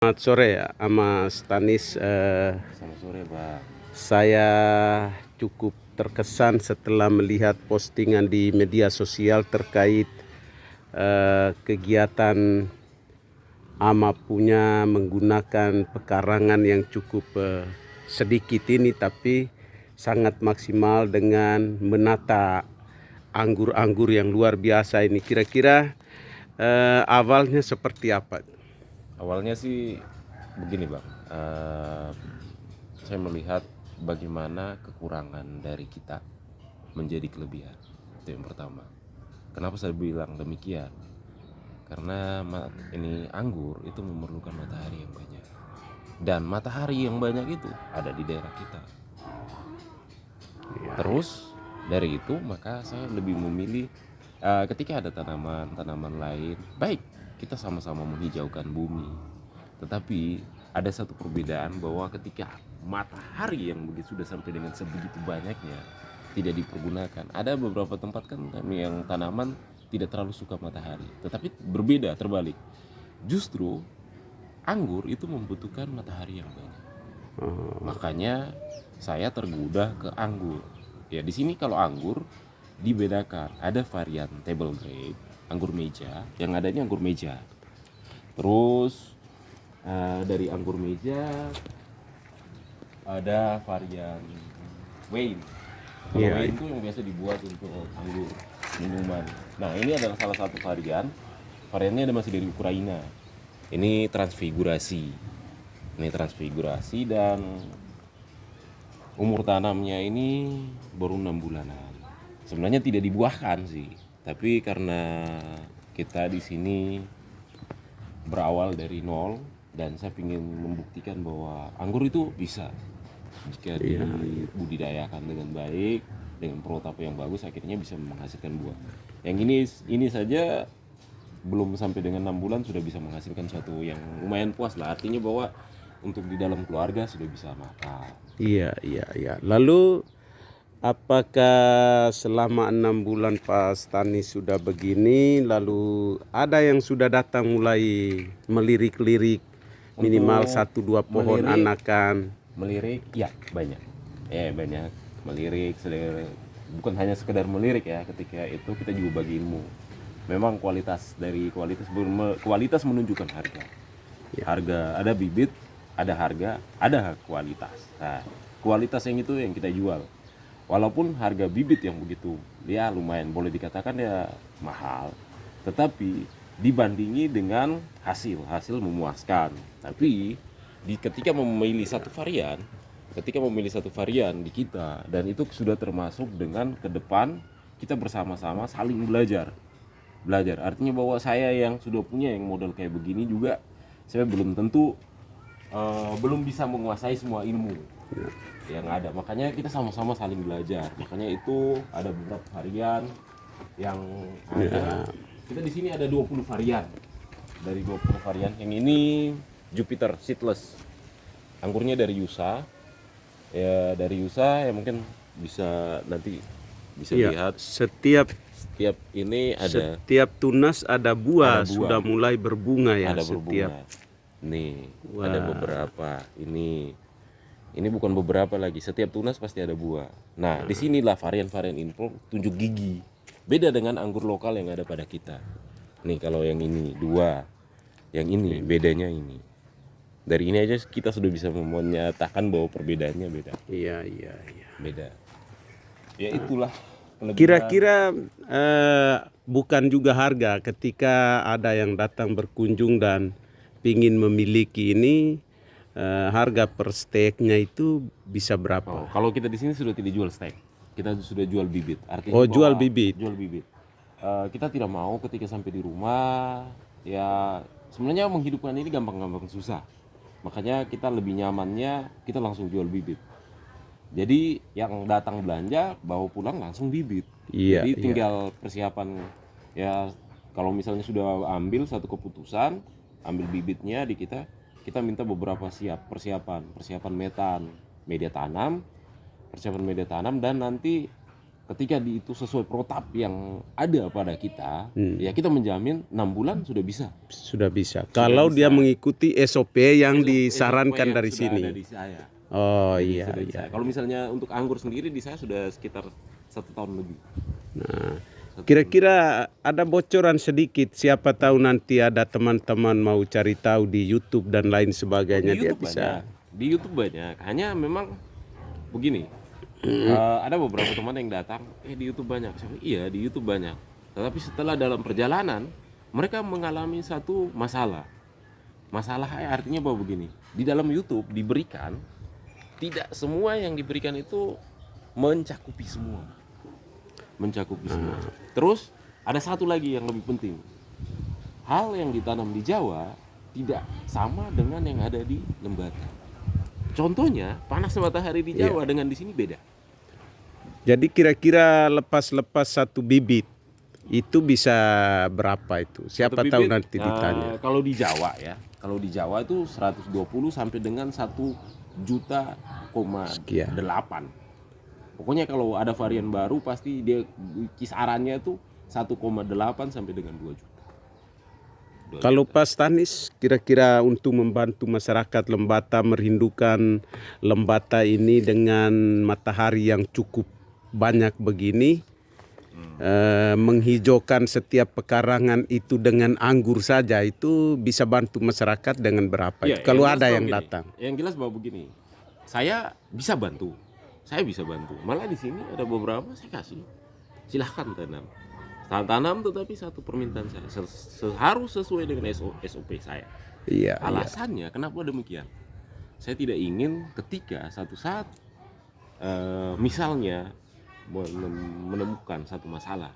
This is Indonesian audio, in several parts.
Selamat sore ya, Mas Tanis. Selamat sore, Pak. Saya cukup terkesan setelah melihat postingan di media sosial terkait kegiatan Ama punya menggunakan pekarangan yang cukup sedikit ini, tapi sangat maksimal dengan menata anggur-anggur yang luar biasa ini. Kira-kira awalnya seperti apa? Awalnya sih begini, Bang. Saya melihat bagaimana kekurangan dari kita menjadi kelebihan. Itu yang pertama. Kenapa saya bilang demikian? Karena ini anggur itu memerlukan matahari yang banyak. Dan matahari yang banyak itu ada di daerah kita. Ya, Terus dari itu maka saya lebih memilih ketika ada tanaman-tanaman lain, baik kita sama-sama menghijaukan bumi, tetapi ada satu perbedaan bahwa ketika matahari yang begitu sudah sampai dengan sebegitu banyaknya tidak dipergunakan. Ada beberapa tempat kan yang tanaman tidak terlalu suka matahari, tetapi berbeda terbalik. Justru anggur itu membutuhkan matahari yang banyak. Makanya saya tergoda ke anggur. Ya di sini kalau anggur dibedakan, ada varian table grape, anggur meja, yang ada ini anggur meja. Terus dari anggur meja ada varian wine. Kalau iya. wine itu yang biasa dibuat untuk anggur minuman. Nah ini adalah salah satu varian. Variannya ada masih dari Ukraina. Ini transfigurasi. Ini transfigurasi dan umur tanamnya ini baru 6 bulanan. Sebenarnya tidak dibuahkan sih, tapi karena kita di sini berawal dari nol dan saya ingin membuktikan bahwa anggur itu bisa jika dibudidayakan dengan baik, dengan protap yang bagus, akhirnya bisa menghasilkan buah. Yang ini saja belum sampai dengan 6 bulan sudah bisa menghasilkan suatu yang lumayan puas lah. Artinya bahwa untuk di dalam keluarga sudah bisa makan. Iya, iya, iya. Lalu apakah selama 6 bulan Pak Stani sudah begini, lalu ada yang sudah datang mulai melirik-lirik minimal Untuk 1-2 pohon melirik, anakan? ya banyak, banyak melirik. Bukan hanya sekedar melirik ya, ketika itu kita juga bagi ilmu. Memang kualitas menunjukkan harga. Harga ada bibit, ada harga, ada kualitas. Nah, kualitas yang itu yang kita jual. Walaupun harga bibit yang begitu ya lumayan boleh dikatakan ya mahal, tetapi dibandingi dengan hasil memuaskan. Tapi ketika memilih satu varian di kita, dan itu sudah termasuk dengan ke depan kita bersama-sama saling belajar. Artinya bahwa saya yang sudah punya yang model kayak begini juga, saya belum tentu belum bisa menguasai semua ilmu yang ada. Makanya kita sama-sama saling belajar. Makanya itu ada beberapa varian yang ada. Kita di sini ada 20 varian. Dari 20 varian, yang ini Jupiter Seedless. Anggurnya dari USA. Ya dari USA ya, mungkin bisa nanti bisa Iya, lihat. setiap Ini ada tunas ada buah, buah, sudah mulai berbunga ya ada setiap. berbunga. Nih, Wah. ada beberapa. Ini bukan beberapa lagi. Setiap tunas pasti ada buah. Nah, disinilah varian-varian impor tunjuk gigi. Beda dengan anggur lokal yang ada pada kita. Nih, kalau yang ini dua, yang ini bedanya ini. Dari ini aja kita sudah bisa menyatakan bahwa perbedaannya beda. Iya, iya, iya. Beda. Ya itulah kelebihan. Kira-kira bukan juga harga ketika ada yang datang berkunjung dan ingin memiliki ini, harga per steknya itu bisa berapa? Kalau kita di sini sudah tidak jual stek, kita sudah jual bibit. Artinya Oh, jual bibit. Jual bibit. Kita tidak mau ketika sampai di rumah, ya sebenarnya menghidupkan ini gampang-gampang susah. Makanya kita lebih nyamannya kita langsung jual bibit. Jadi yang datang belanja bawa pulang langsung bibit. Iya, Jadi iya. tinggal persiapan ya. Kalau misalnya sudah ambil satu keputusan, ambil bibitnya di kita minta beberapa persiapan media tanam, dan nanti ketika itu sesuai protap yang ada pada kita, ya kita menjamin 6 bulan sudah bisa. Sudah bisa. Kalau dia mengikuti SOP yang disarankan yang dari sudah sini. ada di saya. Oh Jadi iya, sudah di iya. saya. Kalau misalnya untuk anggur sendiri di saya sudah sekitar 1 tahun lebih. Nah, kira-kira ada bocoran sedikit, siapa tahu nanti ada teman-teman mau cari tahu di YouTube dan lain sebagainya, Di dia YouTube bisa. banyak. Di YouTube banyak. Hanya memang begini. Ada beberapa teman yang datang, di YouTube banyak. Saya bilang, iya, di YouTube banyak. Tetapi setelah dalam perjalanan, mereka mengalami satu masalah. Masalah artinya bahwa begini. Di dalam YouTube diberikan, tidak semua yang diberikan itu mencakupi semua. Mencakupi semua. Terus ada satu lagi yang lebih penting. Hal yang ditanam di Jawa tidak sama dengan yang ada di Lembata. Contohnya, panas matahari di Jawa dengan di sini beda. Jadi kira-kira lepas-lepas satu bibit itu bisa berapa itu? Siapa tahu nanti ditanya. Kalau di Jawa ya, kalau di Jawa itu 120 sampai dengan 1,8 juta. Pokoknya kalau ada varian baru pasti dia kisarannya itu 1,8 sampai dengan 2 juta. Kalau Pak Stanis kira-kira untuk membantu masyarakat Lembata merindukan Lembata ini dengan matahari yang cukup banyak begini, menghijaukan setiap pekarangan itu dengan anggur saja, itu bisa bantu masyarakat dengan berapa itu? Kalau ada yang datang. Yang jelas bahwa begini, saya bisa bantu. Malah di sini ada beberapa saya kasih. Silahkan tanam. Tanam tetapi satu permintaan saya harus sesuai dengan SOP saya. Iya. Alasannya kenapa demikian? Saya tidak ingin ketika satu saat misalnya menemukan satu masalah.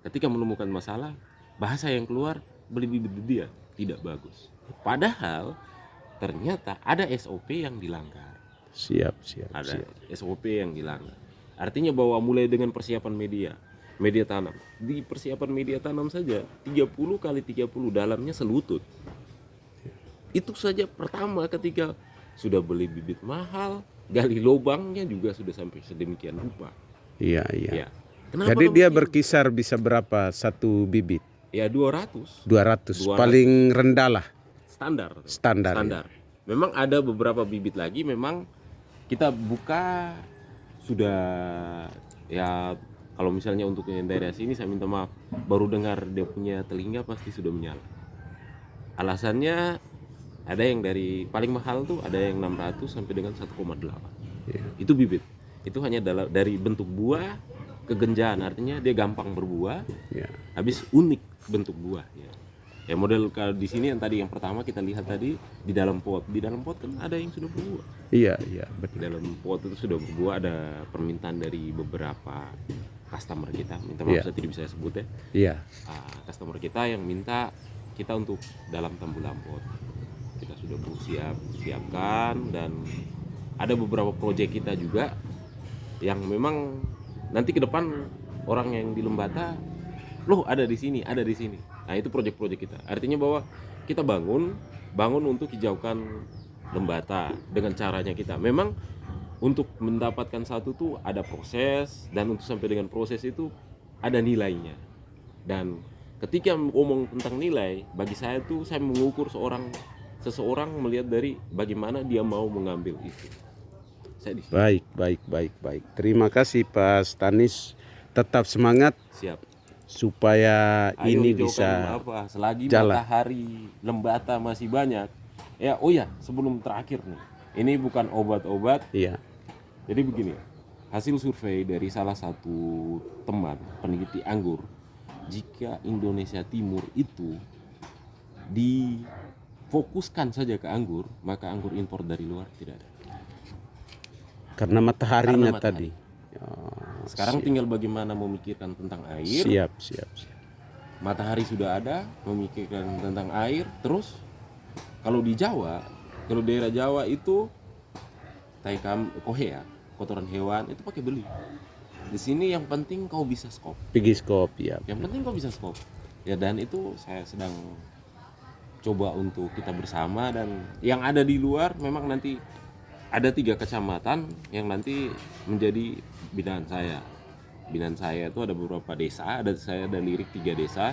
Ketika menemukan masalah, bahasa yang keluar beli bibit dia tidak bagus. Padahal ternyata ada SOP yang dilanggar. Ada SOP yang dilanggar. Artinya bahwa mulai dengan persiapan media tanam. Di persiapan media tanam saja 30 kali 30 dalamnya selutut. Itu saja pertama ketika sudah beli bibit mahal, gali lubangnya juga sudah sampai sedemikian rupa. Iya. Ya. Jadi dia berkisar bisa berapa satu bibit? Ya 200. 200. Paling rendah lah. Standar. Ya. Memang ada beberapa bibit lagi memang kita buka sudah ya. Kalau misalnya untuk yang daerah sini saya minta maaf, baru dengar dia punya telinga pasti sudah menyala. Alasannya ada yang dari paling mahal tuh ada yang 600 sampai dengan 1,8. Itu bibit. Itu hanya dari bentuk buah kegenjaan, artinya dia gampang berbuah. Habis unik bentuk buah ya model kalau di sini yang pertama kita lihat tadi di dalam pot kan ada yang sudah berbuah. Iya betul. Dalam pot itu sudah berbuah, ada permintaan dari beberapa customer kita, minta maaf saya tidak bisa sebut ya. Iya. Customer kita yang minta kita untuk dalam tambulan pot. Kita sudah siapkan dan ada beberapa proyek kita juga yang memang nanti ke depan orang yang di Lembata loh ada di sini. Nah, itu proyek-proyek kita. Artinya bahwa kita bangun untuk hijaukan Lembata dengan caranya kita. Memang untuk mendapatkan satu tuh ada proses, dan untuk sampai dengan proses itu ada nilainya. Dan ketika ngomong tentang nilai, bagi saya tuh saya mengukur seseorang melihat dari bagaimana dia mau mengambil itu. Baik. Terima kasih Pak Stanis. Tetap semangat. Siap. Supaya ini bisa selagi jalan. Matahari Lembata masih banyak. Ya, sebelum terakhir nih. Ini bukan obat-obat. Iya. Jadi begini, hasil survei dari salah satu teman peneliti anggur, jika Indonesia Timur itu difokuskan saja ke anggur, maka anggur impor dari luar tidak ada. Karena mataharinya tadi. Sekarang tinggal bagaimana memikirkan tentang air. Siap. Matahari sudah ada, memikirkan tentang air. Terus kalau di Jawa, kalau daerah Jawa itu kohe ya, kotoran hewan itu pakai beli. Di sini yang penting kau bisa skop. Pergi skop ya. Yang penting kau bisa skop. Ya, dan itu saya sedang coba untuk kita bersama, dan yang ada di luar memang nanti ada 3 kecamatan yang nanti menjadi binaan saya. Binaan saya itu ada beberapa desa, saya ada lirik 3 desa,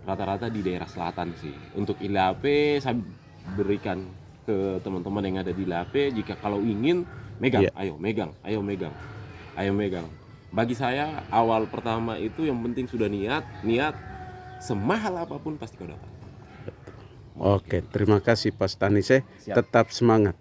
rata-rata di daerah selatan sih. Untuk ILAP saya berikan ke teman-teman yang ada di ILAP, jika kalau ingin megang, Iya. ayo megang, ayo megang, ayo megang. Bagi saya awal pertama itu yang penting sudah niat, semahal apapun pasti kau dapat. Oke, terima kasih Pak Stanis. Siap. Tetap semangat.